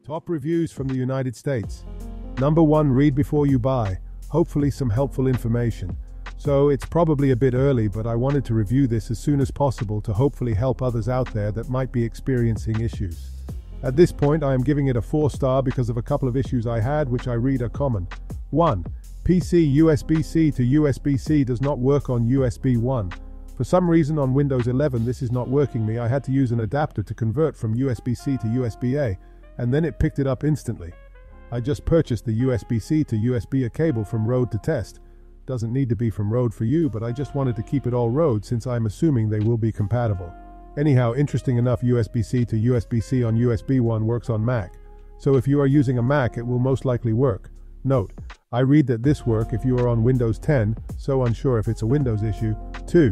Top reviews from the United States. Number 1, read before you buy. Hopefully some helpful information. So it's probably a bit early, but I wanted to review this as soon as possible to hopefully help others out there that might be experiencing issues. At this point, I am giving it a 4-star because of a couple of issues I had, which I read are common. 1. PC USB-C to USB-C does not work on USB 1. For some reason on Windows 11 this is not working me. I had to use an adapter to convert from USB-C to USB-A, and then it picked it up instantly. I just purchased the USB-C to USB-A cable from Rode to test. Doesn't need to be from Rode for you, but I just wanted to keep it all Rode since I'm assuming they will be compatible. Anyhow, interesting enough, USB-C to USB-C on USB 1 works on Mac. So if you are using a Mac, it will most likely work. Note, I read that this works if you are on Windows 10, so unsure if it's a Windows issue. 2.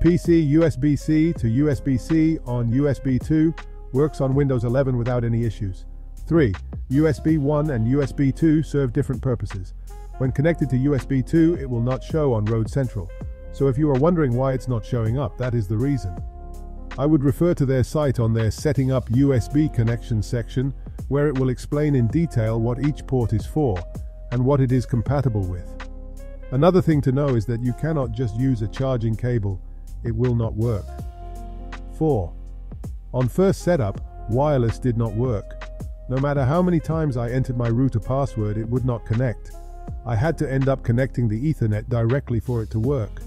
PC USB-C to USB-C on USB 2 works on Windows 11 without any issues. 3. USB 1 and USB 2 serve different purposes. When connected to USB 2, it will not show on Rode Central. So if you are wondering why it's not showing up, that is the reason. I would refer to their site on their Setting Up USB Connection section, where it will explain in detail what each port is for and what it is compatible with. Another thing to know is that you cannot just use a charging cable. It will not work. 4. On first setup, wireless did not work. No matter how many times I entered my router password, it would not connect. I had to end up connecting the Ethernet directly for it to work.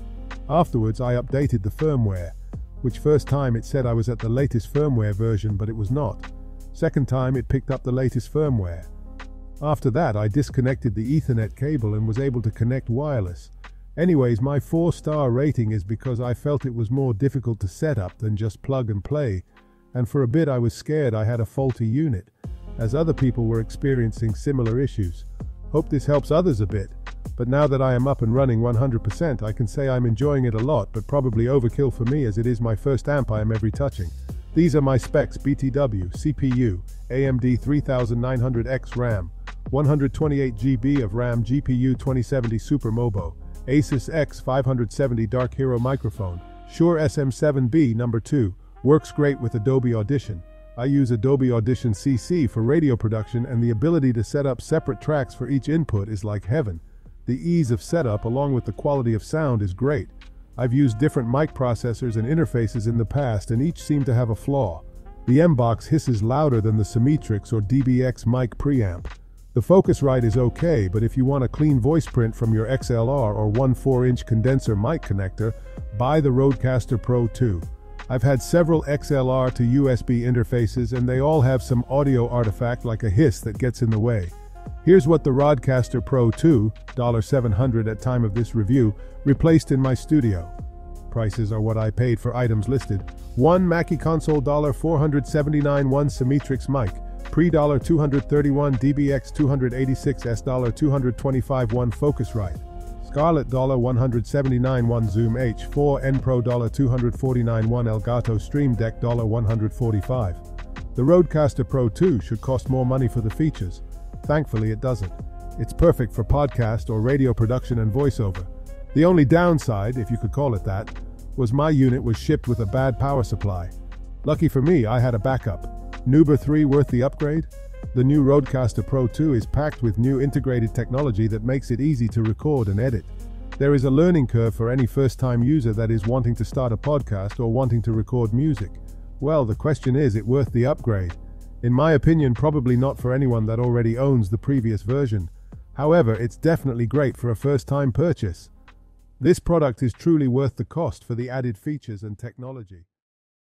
Afterwards, I updated the firmware, which first time it said I was at the latest firmware version, but it was not. Second time, it picked up the latest firmware. After that, I disconnected the Ethernet cable and was able to connect wireless. Anyways, my 4-star rating is because I felt it was more difficult to set up than just plug and play, and for a bit I was scared I had a faulty unit, as other people were experiencing similar issues. Hope this helps others a bit, but now that I am up and running 100%, I can say I'm enjoying it a lot, but probably overkill for me as it is my first amp I am ever touching. These are my specs: BTW, CPU, AMD 3900X RAM, 128 GB of RAM, GPU 2070 Super Mobo, Asus X570 Dark Hero microphone, Shure SM7B No. 2, works great with Adobe Audition. I use Adobe Audition CC for radio production, and the ability to set up separate tracks for each input is like heaven. The ease of setup along with the quality of sound is great. I've used different mic processors and interfaces in the past, and each seem to have a flaw. The M-Box hisses louder than the Symmetrix or DBX mic preamp. The Focusrite is okay, but if you want a clean voice print from your XLR or 1/4-inch condenser mic connector, buy the RØDECaster Pro II. I've had several XLR to USB interfaces, and they all have some audio artifact like a hiss that gets in the way. Here's what the RØDECaster Pro II, $700 at time of this review, replaced in my studio. Prices are what I paid for items listed. 1 Mackie console $479, 1 Symmetrix mic, pre $231, DBX 286S $225, 1 Focusrite. Scarlett $179, 1 Zoom H4 N Pro $249, 1 Elgato Stream Deck $145. The RØDECaster Pro II should cost more money for the features. Thankfully it doesn't. It's perfect for podcast or radio production and voiceover. The only downside, if you could call it that, was my unit was shipped with a bad power supply. Lucky for me, I had a backup. Nuber 3 worth the upgrade? The new RØDECaster Pro II is packed with new integrated technology that makes it easy to record and edit. There is a learning curve for any first-time user that is wanting to start a podcast or wanting to record music. Well, the question is it worth the upgrade? In my opinion, probably not for anyone that already owns the previous version. However, it's definitely great for a first-time purchase. This product is truly worth the cost for the added features and technology.